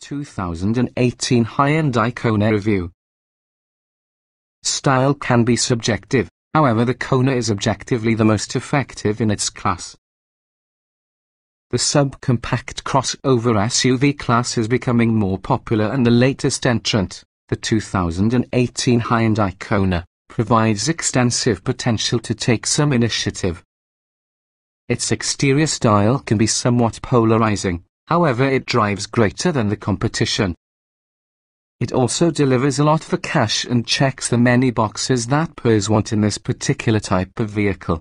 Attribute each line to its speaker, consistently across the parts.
Speaker 1: 2018 Hyundai Kona review. Style can be subjective, however the Kona is objectively the most effective in its class. The subcompact crossover SUV class is becoming more popular, and the latest entrant, the 2018 Hyundai Kona, provides extensive potential to take some initiative. Its exterior style can be somewhat polarizing, however it drives greater than the competition. It also delivers a lot for cash and checks the many boxes that pros want in this particular type of vehicle.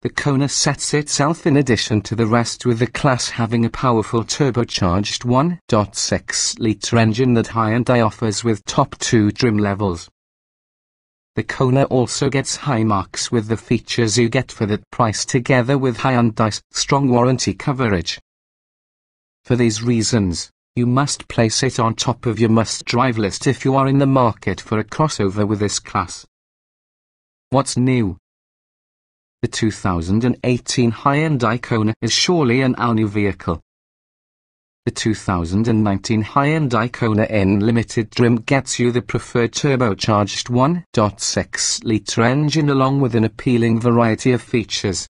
Speaker 1: The Kona sets itself in addition to the rest, with the class having a powerful turbocharged 1.6-litre engine that Hyundai offers with top 2 trim levels. The Kona also gets high marks with the features you get for that price, together with Hyundai's strong warranty coverage. For these reasons, you must place it on top of your must-drive list if you are in the market for a crossover with this class. What's new? The 2018 Hyundai Kona is surely an all-new vehicle. The 2019 Hyundai Kona in limited trim gets you the preferred turbocharged 1.6-litre engine along with an appealing variety of features.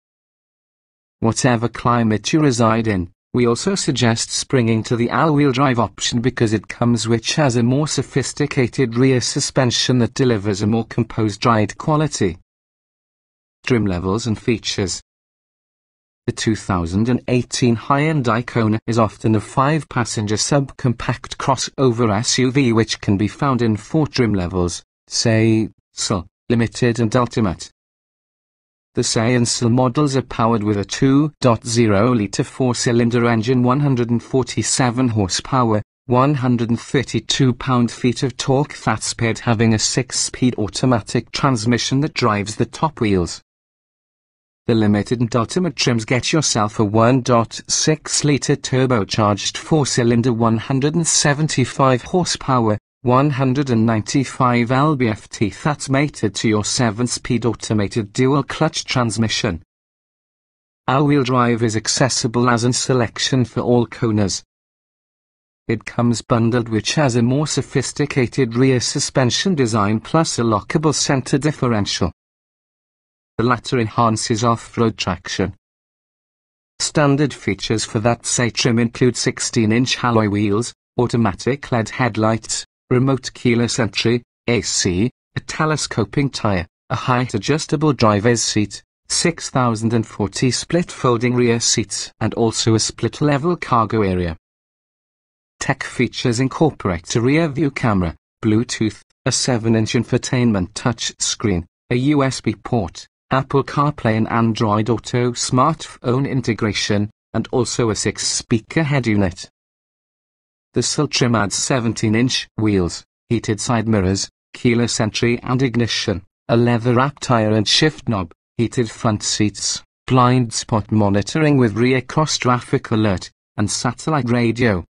Speaker 1: Whatever climate you reside in, we also suggest springing to the all-wheel drive option because it comes which has a more sophisticated rear suspension that delivers a more composed ride quality. Trim levels and features. The 2018 Hyundai Kona is often a 5-passenger subcompact crossover SUV which can be found in 4 trim levels, say, SL, Limited and Ultimate. The SE and SL models are powered with a 2.0-litre 4-cylinder engine, 147 horsepower, 132 pound-feet of torque, that's paired having a 6-speed automatic transmission that drives the top wheels. The Limited and Ultimate trims get yourself a 1.6-litre turbocharged 4-cylinder 175 horsepower, 195 lb-ft that's mated to your 7-speed automated dual-clutch transmission. All-wheel drive is accessible as in selection for all Konas. It comes bundled which has a more sophisticated rear suspension design plus a lockable center differential. The latter enhances off-road traction. Standard features for that SE trim include 16-inch alloy wheels, automatic LED headlights, remote keyless entry, AC, a telescoping tire, a height-adjustable driver's seat, 6,040 split folding rear seats, and also a split-level cargo area. Tech features incorporate a rear-view camera, Bluetooth, a 7-inch infotainment touchscreen, a USB port, Apple CarPlay and Android Auto smartphone integration, and also a 6-speaker head unit. The SL trim adds 17-inch wheels, heated side mirrors, keyless entry and ignition, a leather-wrapped tire and shift knob, heated front seats, blind spot monitoring with rear cross-traffic alert, and satellite radio.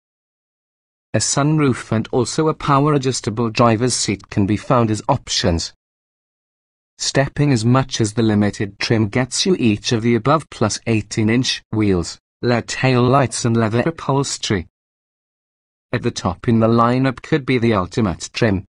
Speaker 1: A sunroof and also a power-adjustable driver's seat can be found as options. Stepping as much as the Limited trim gets you each of the above plus 18-inch wheels, LED tail lights and leather upholstery. At the top in the lineup could be the Ultimate trim.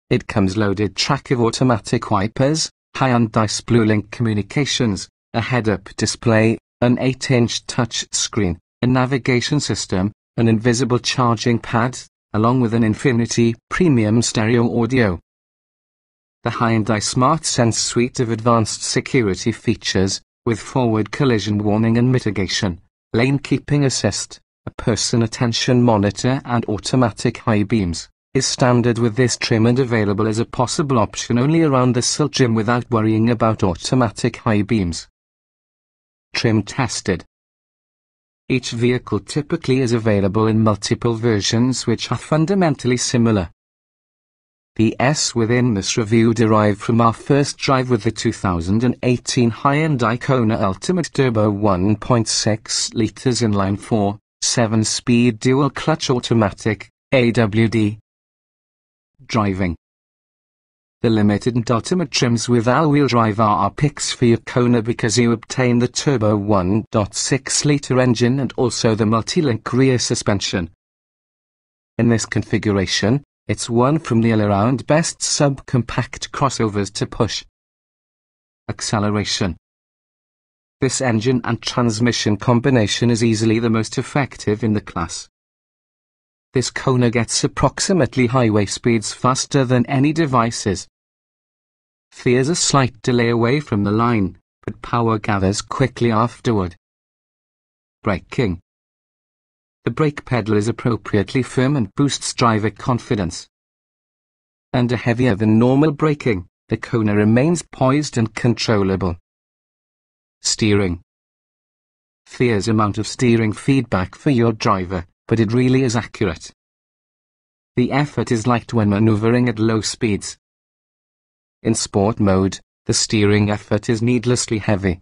Speaker 1: It comes loaded track of automatic wipers, Hyundai's BlueLink communications, a head-up display, an 8-inch touch screen, a navigation system, an invisible charging pad, along with an Infinity premium stereo audio. The Hyundai SmartSense suite of advanced security features, with forward collision warning and mitigation, lane keeping assist, a person attention monitor and automatic high beams, is standard with this trim and available as a possible option only around the SL trim without worrying about automatic high beams. Trim tested. Each vehicle typically is available in multiple versions which are fundamentally similar. The S within this review derived from our first drive with the 2018 Hyundai Kona Ultimate Turbo 1.6 litres inline-4, 7-speed dual-clutch automatic, AWD. Driving. The Limited and Ultimate trims with all-wheel drive are our picks for your Kona because you obtain the turbo 1.6-litre engine and also the multi-link rear suspension. In this configuration, it's one from the all-around best subcompact crossovers to push. Acceleration. This engine and transmission combination is easily the most effective in the class. This Kona gets approximately highway speeds faster than any devices. There's a slight delay away from the line, but power gathers quickly afterward. Braking. The brake pedal is appropriately firm and boosts driver confidence. Under heavier than normal braking, the Kona remains poised and controllable. Steering. There's amount of steering feedback for your driver, but it really is accurate. The effort is light when maneuvering at low speeds. In sport mode, the steering effort is needlessly heavy.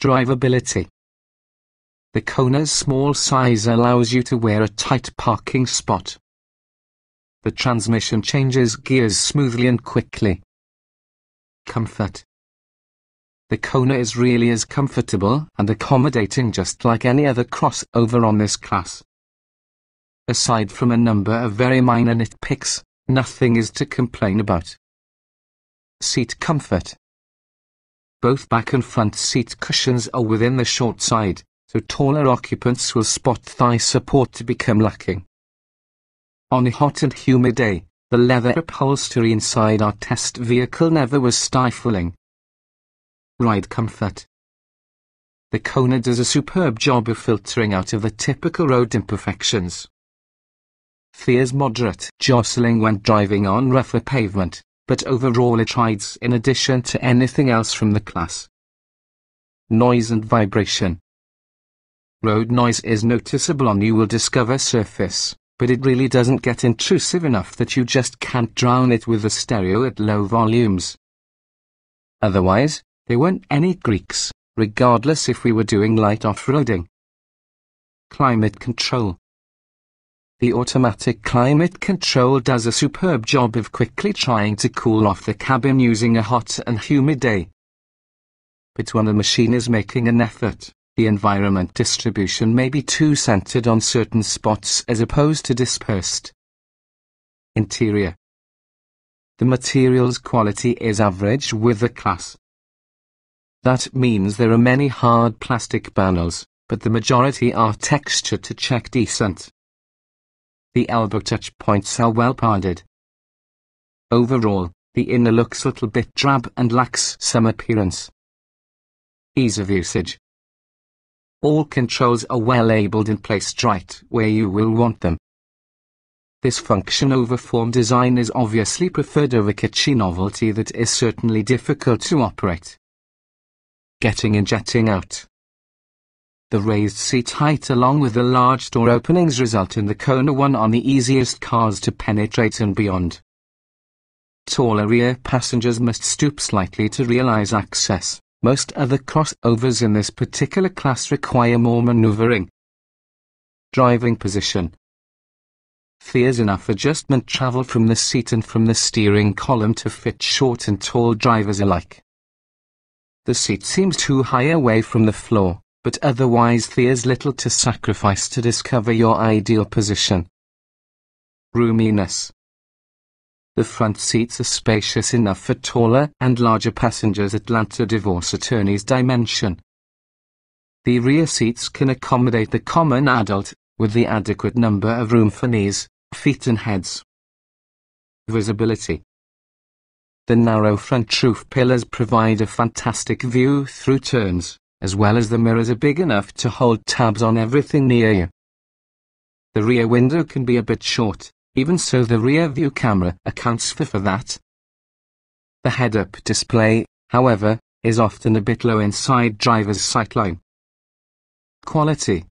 Speaker 1: Drivability. The Kona's small size allows you to wear a tight parking spot. The transmission changes gears smoothly and quickly. Comfort. The Kona is really as comfortable and accommodating just like any other crossover on this class. Aside from a number of very minor nitpicks, nothing is to complain about. Seat comfort. Both back and front seat cushions are within the short side, so taller occupants will spot thigh support to become lacking. On a hot and humid day, the leather upholstery inside our test vehicle never was stifling. Ride comfort. The Kona does a superb job of filtering out of the typical road imperfections. There's moderate jostling when driving on rougher pavement, but overall it rides in addition to anything else from the class. Noise and vibration. Road noise is noticeable on you will discover surface, but it really doesn't get intrusive enough that you just can't drown it with the stereo at low volumes. Otherwise, there weren't any Greeks, regardless if we were doing light off-roading. Climate control. The automatic climate control does a superb job of quickly trying to cool off the cabin using a hot and humid day. But when the machine is making an effort, the environment distribution may be too centered on certain spots as opposed to dispersed. Interior. The materials quality is average with the class. That means there are many hard plastic panels, but the majority are textured to check decent. The elbow touch points are well padded. Overall, the inner looks a little bit drab and lacks some appearance. Ease of usage. All controls are well labeled and placed right where you will want them. This function over form design is obviously preferred over kitschy novelty that is certainly difficult to operate. Getting and jetting out. The raised seat height along with the large door openings result in the Kona one on the easiest cars to penetrate and beyond. Taller rear passengers must stoop slightly to realize access. Most other crossovers in this particular class require more maneuvering. Driving position. There's enough adjustment travel from the seat and from the steering column to fit short and tall drivers alike. The seat seems too high away from the floor, but otherwise there's little to sacrifice to discover your ideal position. Roominess. The front seats are spacious enough for taller and larger passengers Atlanta divorce attorney's dimension. The rear seats can accommodate the common adult, with the adequate number of room for knees, feet and heads. Visibility. The narrow front roof pillars provide a fantastic view through turns, as well as the mirrors are big enough to hold tabs on everything near you. The rear window can be a bit short. Even so, the rear view camera accounts for that. The head-up display, however, is often a bit low inside driver's sightline. Quality.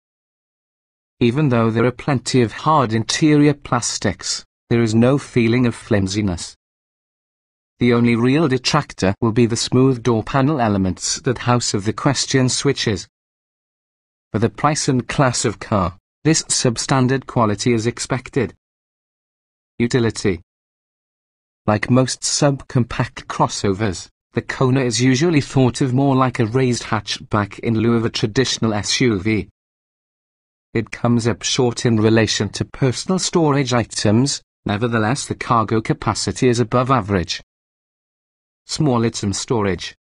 Speaker 1: Even though there are plenty of hard interior plastics, there is no feeling of flimsiness. The only real detractor will be the smooth door panel elements that house of the question switches. For the price and class of car, this substandard quality is expected. Utility. Like most subcompact crossovers, the Kona is usually thought of more like a raised hatchback in lieu of a traditional SUV. it comes up short in relation to personal storage items, nevertheless the cargo capacity is above average. Small item storage.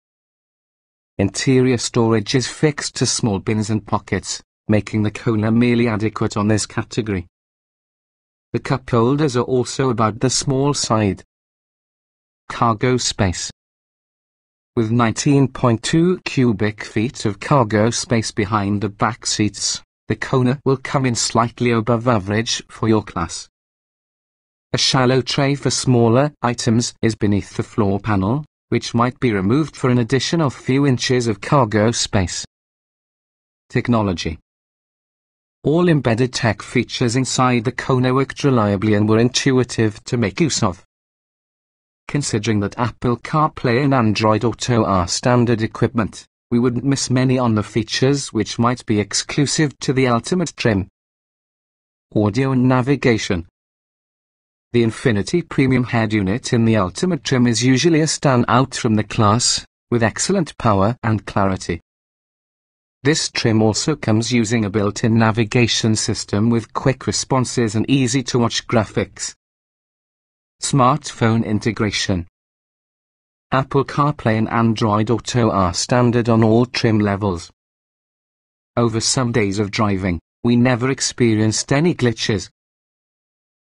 Speaker 1: Interior storage is fixed to small bins and pockets, making the Kona merely adequate on this category. The cup holders are also about the small side. Cargo space. With 19.2 cubic feet of cargo space behind the back seats, the Kona will come in slightly above average for your class. A shallow tray for smaller items is beneath the floor panel, which might be removed for an additional few inches of cargo space. Technology. All embedded tech features inside the Kona worked reliably and were intuitive to make use of. Considering that Apple CarPlay and Android Auto are standard equipment, we wouldn't miss many on the features which might be exclusive to the Ultimate trim. Audio and navigation. The Infinity Premium head unit in the Ultimate trim is usually a standout from the class, with excellent power and clarity. This trim also comes using a built-in navigation system with quick responses and easy-to-watch graphics. Smartphone integration. Apple CarPlay and Android Auto are standard on all trim levels. Over some days of driving, we never experienced any glitches.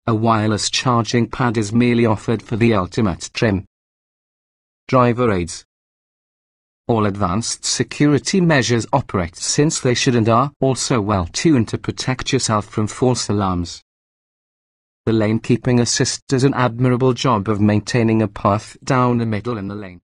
Speaker 1: A wireless charging pad is merely offered for the Ultimate trim. Driver aids. All advanced security measures operate since they should and are also well tuned to protect yourself from false alarms. The lane keeping assist does an admirable job of maintaining a path down the middle in the lane.